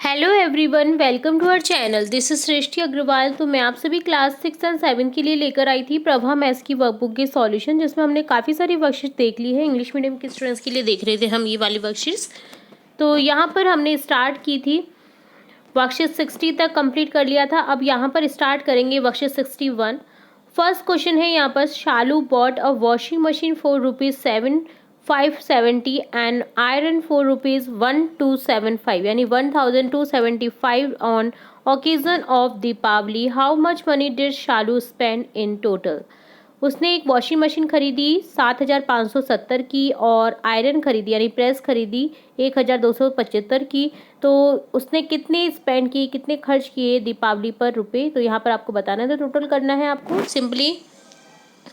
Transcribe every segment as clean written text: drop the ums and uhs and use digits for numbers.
Hello everyone, welcome to our channel. This is Srishti Agarwal. तो मैं आप सभी क्लास 6 एंड 7 के लिए लेकर आई थी प्रभा मैथ्स की वर्कबुक के सॉल्यूशन, जिसमें हमने काफ़ी सारी वर्कशीट देख ली है। इंग्लिश मीडियम के स्टूडेंट्स के लिए देख रहे थे हम ये वाली वर्कशीट्स। तो यहाँ पर हमने स्टार्ट की थी वर्कशीट 60 तक कंप्लीट कर लिया था। अब यहाँ पर स्टार्ट करेंगे वर्कशीट 61। फर्स्ट क्वेश्चन है यहाँ पर, Shalu bought a washing machine for ₹7,570 and iron for ₹1,275 यानी 1,275 on occasion of Deepavali. How much money did Shalu spend in total? उसने एक वॉशिंग मशीन खरीदी 7,570 की और आयरन खरीदी यानी प्रेस खरीदी 1,275 की। तो उसने कितने स्पेंड किए, कितने खर्च किए दीपावली पर रुपए? तो यहाँ पर आपको बताना है, तो टोटल करना है आपको सिंपली।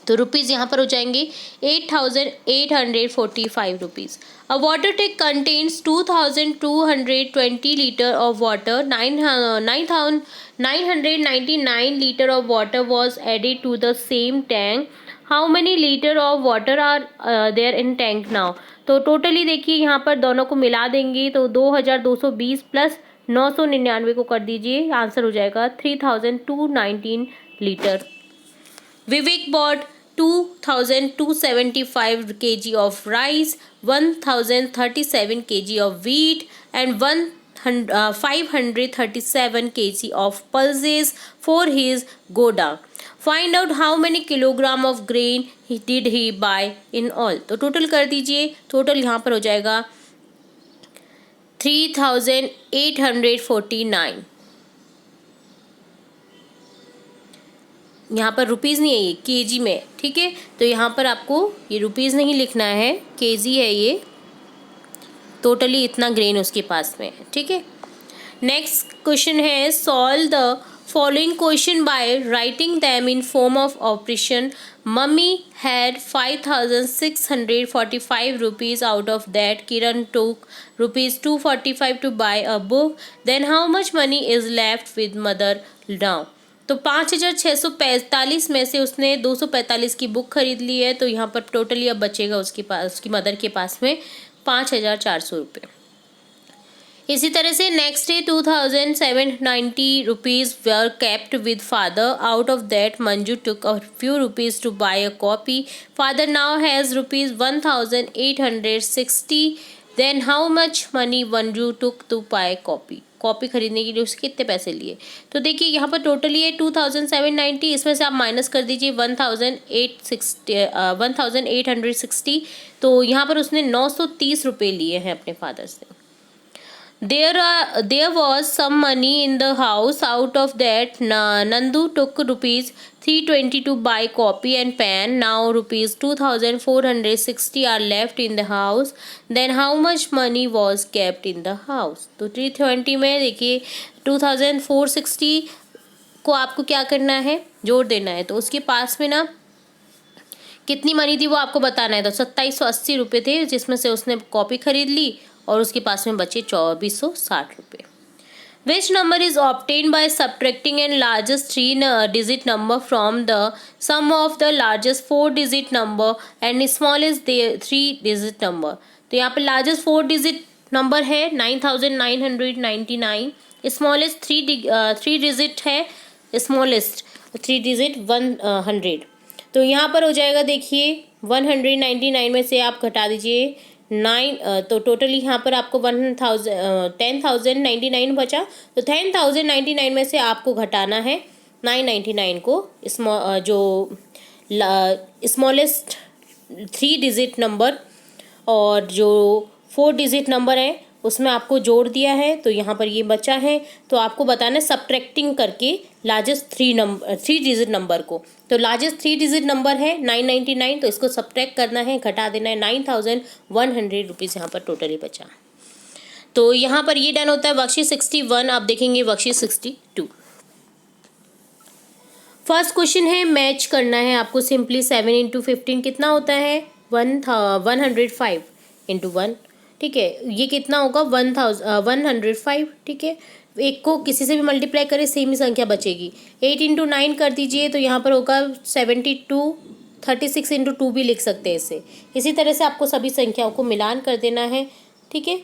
तो रुपीज़ यहाँ पर हो जाएंगे 8,845 rupees. A water tank contains 2,220 litre of water. 999 litre of water was added to the same tank. How many litre of water are there in tank now? तो टोटली देखिए यहाँ पर दोनों को मिला देंगे तो 2,220 प्लस 999 को कर दीजिए, आंसर हो जाएगा 3,219 litre. Vivek bought 2,275 kg of rice, 1,037 kg of wheat, and 537 kg of pulses for his godown. Find out how many kilogram of grain did he buy in all. तो टोटल कर दीजिए, total यहाँ पर हो जाएगा 3,849। यहाँ पर रुपीज़ नहीं है, ये केजी में, ठीक है। तो यहाँ पर आपको ये रुपीज़ नहीं लिखना है, केजी है ये। टोटली इतना ग्रेन उसके पास में है, ठीक है। नेक्स्ट क्वेश्चन है, solve the following question by writing them in form of operation. Mummy had 5,645 rupees, out of that Kiran took ₹245 to buy a book. Then how much money is left with mother now? तो 5,645 में से उसने 245 की book खरीद ली है। तो यहाँ पर टोटली अब बचेगा उसके पास, उसकी मदर के पास में 5,400 रुपये। इसी तरह से नेक्स्ट है, 2,790 rupees were kept with father. Out of that Manju took a few rupees to buy a copy. Father now has ₹1,860। Then how much money Manju took to buy copy? Copy खरीदने के लिए उसके कितने पैसे लिए? तो देखिए यहाँ पर टोटली है 2,790, इसमें से आप माइनस कर दीजिए 1,860। तो यहाँ पर उसने 930 रुपये लिए हैं अपने फादर से। There was some money in the house. Out of that, Nandu took ₹320 to buy copy and pen. Now ₹2,460 are left in the house. Then how much money was kept in the house? तो 320 में देखिए 2,460 को आपको क्या करना है, जोड़ देना है। तो उसके पास में ना कितनी मनी थी वो आपको बताना है। तो 2,780 रुपये थे, जिसमें से उसने कॉपी खरीद ली और उसके पास में बचे 2,460 रुपये। Which number is obtained by subtracting and largest 3-digit number from the sum of the largest 4-digit number and smallest 3-digit number? तो यहाँ पे largest 4-digit नंबर है 9,999, स्मॉलेस्ट 3 डिजिट है, स्मॉलेस्ट 3 डिजिट 100। तो यहाँ पर हो जाएगा देखिए 199 में से आप घटा दीजिए 9, तो टोटली यहाँ पर आपको 10,099 बचा। तो 10,099 में से आपको घटाना है 999 को, जो स्मॉलेस्ट 3-डिजिट नंबर और जो 4-डिजिट नंबर है उसमें आपको जोड़ दिया है। तो यहाँ पर ये बचा है। तो आपको बताना है सब्ट्रैक्टिंग करके लार्जेस्ट 3-डिजिट नंबर को। तो लार्जेस्ट 3-डिजिट नंबर है 999, तो इसको सब्ट्रैक्ट करना है, घटा देना है 9,100 रुपीज़ यहाँ पर टोटली बचा। तो यहाँ पर ये डन होता है वर्कशीट 61। आप देखेंगे वर्कशीट 62। फर्स्ट क्वेश्चन है, मैच करना है आपको सिंपली। 7 × 15 कितना होता है? 105 × 1, ठीक है। ये कितना होगा? 105, ठीक है। एक को किसी से भी मल्टीप्लाई करें सेम ही संख्या बचेगी। 8 × 9 कर दीजिए तो यहाँ पर होगा 72। 36 × 2 भी लिख सकते हैं इसे। इसी तरह से आपको सभी संख्याओं को मिलान कर देना है, ठीक है।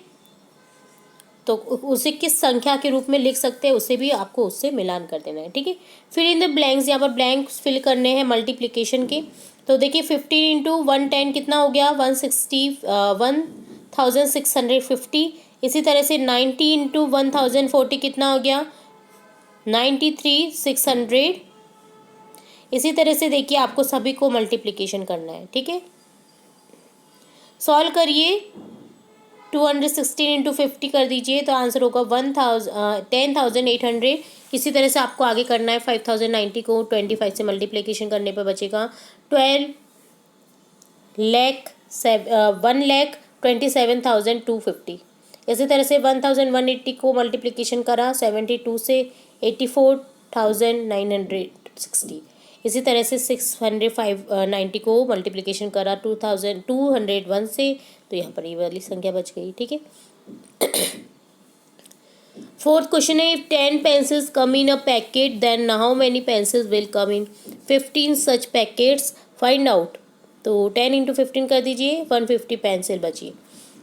तो उसे किस संख्या के रूप में लिख सकते हैं उसे भी आपको उससे मिलान कर देना है, ठीक है। फिर इन द ब्लैंक्स, यहाँ पर ब्लैंक्स फिल करने हैं मल्टीप्लिकेशन के। तो देखिए 15 इंटू 110 कितना हो गया, 1650। इसी तरह से 90 इंटू 1040 कितना हो गया, 93,600। इसी तरह से देखिए आपको सभी को मल्टीप्लिकेशन करना है, ठीक है। सॉल्व करिए, 216 इंटू 50 कर दीजिए तो आंसर होगा 10,800। इसी तरह से आपको आगे करना है, 5,090 को 25 से मल्टीप्लिकेशन करने पर बचेगा 1,27,250। इसी तरह से 1,180 को मल्टीप्लिकेशन करा 72 से 84,960। इसी तरह से 690 को मल्टीप्लिकेशन करा 2,201 से, तो यहाँ पर ये वाली संख्या बच गई, ठीक है। फोर्थ क्वेश्चन है, if 10 pencils come in a packet then how many pencils will come in 15 such packets, find out. तो 10 इंटू 15 कर दीजिए, 150 पेंसिल बची।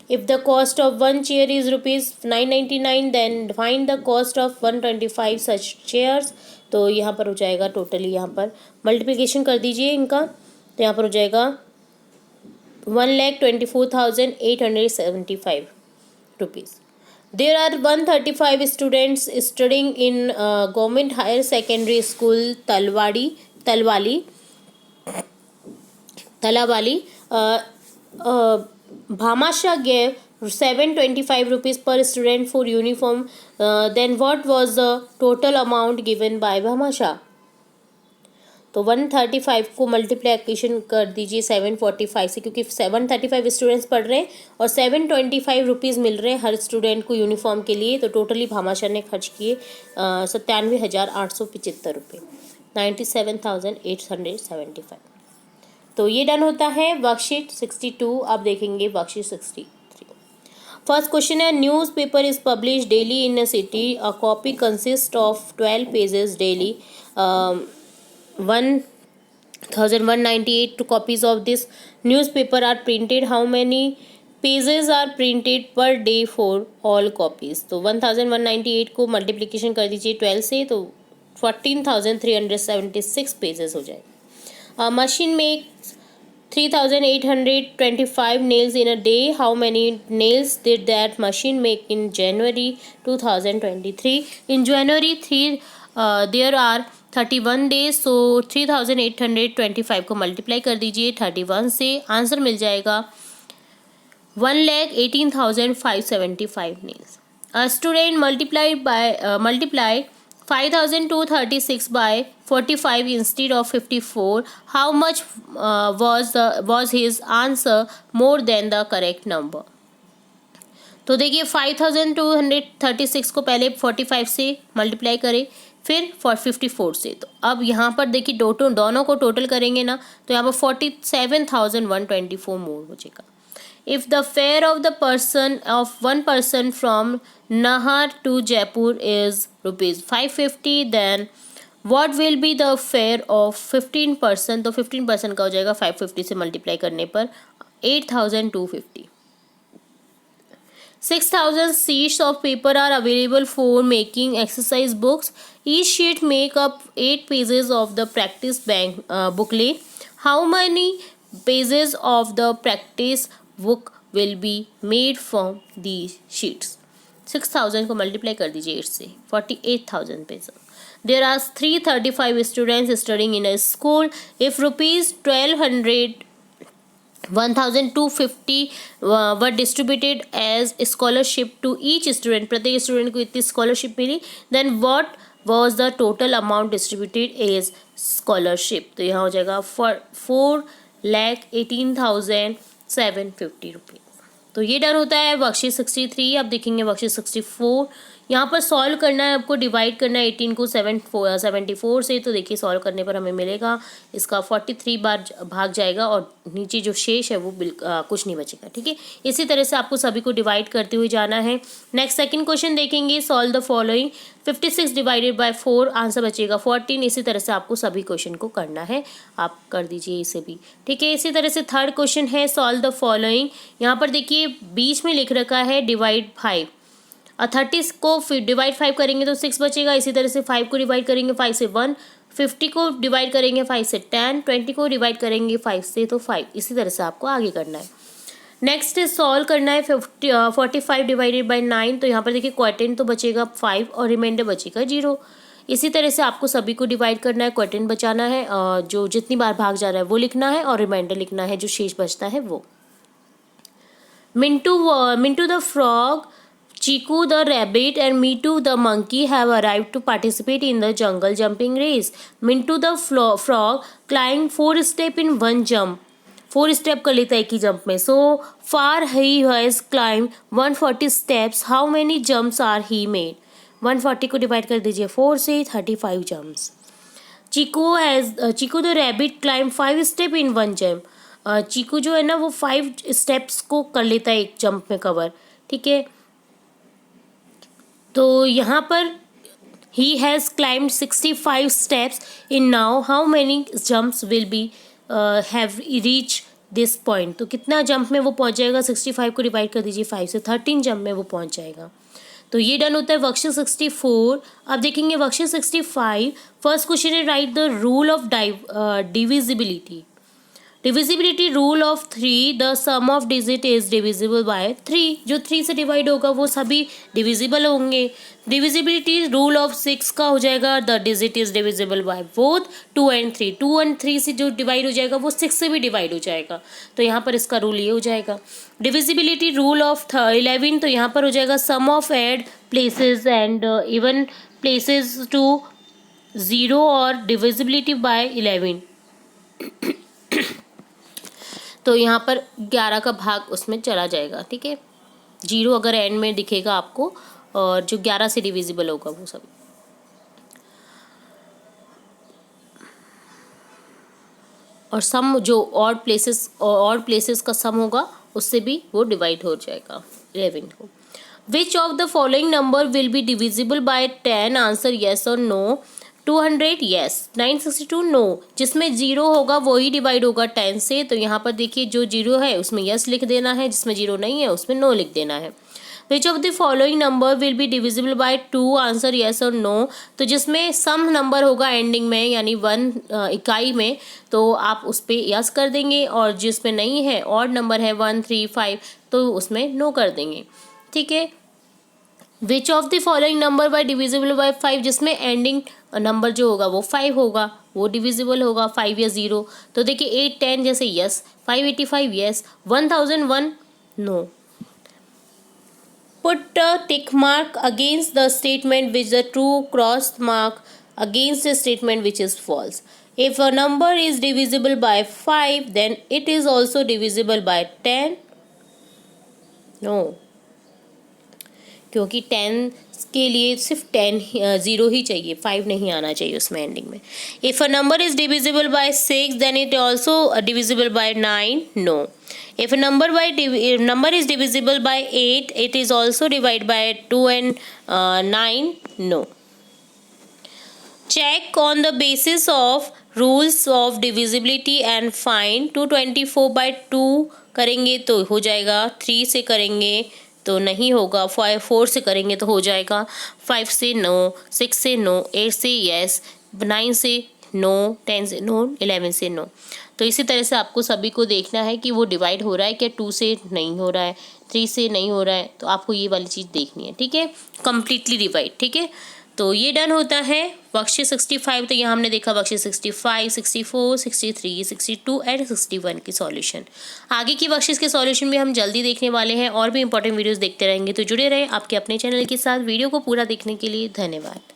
If the cost of one chair is ₹999 then find the cost of 125 such chairs. तो यहाँ पर हो जाएगा totally, यहाँ पर मल्टीप्लिकेशन कर दीजिए इनका, तो यहाँ पर हो जाएगा 1,24,875 rupees. There are 135 students studying in government higher secondary school Talwali. Bhamasha gave 725 rupees per student for uniform. Then what was the total amount given by Bhamasha? तो 135 को मल्टीप्लिकेशन कर दीजिए 745 से, क्योंकि 735 स्टूडेंट्स पढ़ रहे हैं और 725 रुपीज़ मिल रहे हैं हर स्टूडेंट को यूनिफॉर्म के लिए। तो टोटली भामाशाह ने खर्च किए 97,875 रुपये, 97,875। तो ये डन होता है वर्कशीट 62। अब देखेंगे वर्कशीट 63। फर्स्ट क्वेश्चन है, news paper is publish daily in a city, a copy consist of 12 pages daily, 1,198 copies of this newspaper are printed. How many pages are printed per day for all copies? तो 1,198 को multiplication कर दीजिए 12 से, तो 14,376 pages हो जाएगा। Machine makes 3,825 nails in a day. How many nails did that machine make in January 2023? In January there are 31 days, so 3,825 को multiply कर दीजिए 31 से, आंसर मिल जाएगा 1,18,575 nails. A student multiply 5,236 by 45 instead of 54. How much was his answer more than the correct number? तो देखिए 5,236 को पहले 45 से मल्टीप्लाई करें, फिर 54 से। तो अब यहाँ पर देखिए दोनों को टोटल करेंगे ना, तो यहाँ पर 47,124 मोर हो जाएगा। If the fare of the person of one person from नहर to Jaipur is ₹550, then what will be the fare of 15%? तो 15% का हो जाएगा 550 से मल्टीप्लाई करने पर 8,250। 6,000 sheets of paper are available for making exercise books. Each sheet make up 8 pages of the practice booklet. How many pages of the practice book will be made from these sheets? 6,000 को multiply कर दीजिए 8 से, 48,000 pages. There are 335 students studying in a school. If ₹1,250 were distributed as scholarship to each student, प्रत्येक student को इतनी scholarship मिली, then what was the total amount distributed as scholarship? तो यहाँ हो जाएगा 4,18,750 रुपये। तो ये डन होता है वर्कशीट 63। अब देखेंगे वर्कशीट 64। यहाँ पर सॉल्व करना है आपको, डिवाइड करना है 18 को 74 से। तो देखिए सॉल्व करने पर हमें मिलेगा इसका 43 बार भाग जाएगा और नीचे जो शेष है वो कुछ नहीं बचेगा, ठीक है। इसी तरह से आपको सभी को डिवाइड करते हुए जाना है। नेक्स्ट सेकंड क्वेश्चन देखेंगे, solve the following. 56 divided by 4, answer बचेगा 14। इसी तरह से आपको सभी क्वेश्चन को करना है, आप कर दीजिए इसे भी, ठीक है। इसी तरह से थर्ड क्वेश्चन है, सॉल्व द फॉलोइंग। यहाँ पर देखिए बीच में लिख रखा है डिवाइड 5, और 30 को डिवाइड 5 करेंगे तो 6 बचेगा। इसी तरह से 5 को डिवाइड करेंगे 5 से 1, 50 को डिवाइड करेंगे 5 से 10, 20 को डिवाइड करेंगे 5 से तो 5। इसी तरह से आपको आगे करना है। नेक्स्ट सॉल्व करना है 45 डिवाइडेड बाई 9। तो यहाँ पर देखिए क्वार्टेंट तो बचेगा 5 और रिमाइंडर बचेगा 0। इसी तरह से आपको सभी को डिवाइड करना है, क्वार्टेंट बचाना है, जो जितनी बार भाग जा रहा है वो लिखना है और रिमाइंडर लिखना है जो शेष बचता है वो। Mintu the frog, Chiku the rabbit and Mitu the monkey have arrived to participate in the jungle jumping race. Mintu the frog climbed 4 steps in one jump. 4 step कर लेता है एक ही जंप में. So far he has climbed 140 steps. How many jumps are he made? 140 को divide कर दीजिए 4 से, 35 jumps. Chiku the rabbit climbed 5 steps in one jump. Chiku जो है ना वो 5 स्टेप्स को कर लेता है एक जंप में कवर. ठीक है, तो यहाँ पर he has climbed 65 steps in now. How many jumps will be have reached this point? तो कितना जंप में वो पहुँच जाएगा? 65 को डिवाइड कर दीजिए 5 से, 13 जंप में वो पहुँच जाएगा. तो ये डन होता है वर्कशीट 64. अब देखेंगे वर्कशीट 65. फर्स्ट क्वेश्चन है write the rule of divisibility. Divisibility rule of 3, the sum of digit is divisible by 3. जो 3 से डिवाइड होगा वो सभी डिविजिबल होंगे. डिविजिबिलिटी रूल ऑफ 6 का हो जाएगा the digit is divisible by both 2 and 3. 2 and 3 से जो डिवाइड हो जाएगा वो 6 से भी डिवाइड हो जाएगा. तो यहाँ पर इसका रूल ये हो जाएगा. डिविजिबिलिटी रूल ऑफ 11, तो यहाँ पर हो जाएगा sum of odd places and even places to 0 और डिविजिबिलिटी बाय 11. तो यहाँ पर 11 का भाग उसमें चला जाएगा. ठीक है, 0 अगर एंड में दिखेगा आपको और जो 11 से डिविजिबल होगा वो सब. और सम जो ऑड प्लेसेस का सम होगा उससे भी वो डिवाइड हो जाएगा 11 को. Which of the following number will be divisible by 10? Answer yes और नो. 200 yes, 962 no. जिसमें 0 होगा वही डिवाइड होगा 10 से. तो यहाँ पर देखिए जो 0 है उसमें यस लिख देना है, जिसमें 0 नहीं है उसमें नो लिख देना है. विच of the following number will be divisible bye 2? Answer yes और नो. तो जिसमें सम नंबर होगा एंडिंग में यानी 1 इकाई में तो आप उस पर यस कर देंगे, और जिसमें नहीं है ऑड नंबर है 1, 3, 5 तो उसमें नो कर देंगे. ठीक है. विच of the following number by divisible by 5? जिसमें एंडिंग नंबर जो होगा वो 5 होगा वो डिविजिबल होगा 5 या 0. तो देखिए 8, 10 जैसे yes, 585 yes, 1001 no. Put a tick mark against the statement which the true, cross mark against the statement which is false. If a number is divisible by 5 then it is also divisible by 10. No, क्योंकि 10 के लिए सिर्फ 0 ही चाहिए, 5 नहीं आना चाहिए उसमें ending में. If a number is divisible by 6 then it also divisible by 9. No. If a number is divisible by 8 it is also divide by 2 and 9. No. Check on the basis of rules of divisibility and find. 224 by 2 करेंगे तो हो जाएगा, 3 से करेंगे तो नहीं होगा, 4 से करेंगे तो हो जाएगा, 5 से नो, 6 से नो, 8 से यस, 9 से नो, 10 से नो, 11 से नो. तो इसी तरह से आपको सभी को देखना है कि वो डिवाइड हो रहा है क्या, 2 से नहीं हो रहा है, 3 से नहीं हो रहा है. तो आपको ये वाली चीज़ देखनी है. ठीक है, कम्प्लीटली डिवाइड. ठीक है, तो ये डन होता है वर्कशीट 65. तो यहाँ हमने देखा वर्कशीट 65, 64, 63, 62 एंड 61 की सॉल्यूशन. आगे की वर्कशीट के सॉल्यूशन भी हम जल्दी देखने वाले हैं और भी इंपॉर्टेंट वीडियोस देखते रहेंगे. तो जुड़े रहें आपके अपने चैनल के साथ. वीडियो को पूरा देखने के लिए धन्यवाद.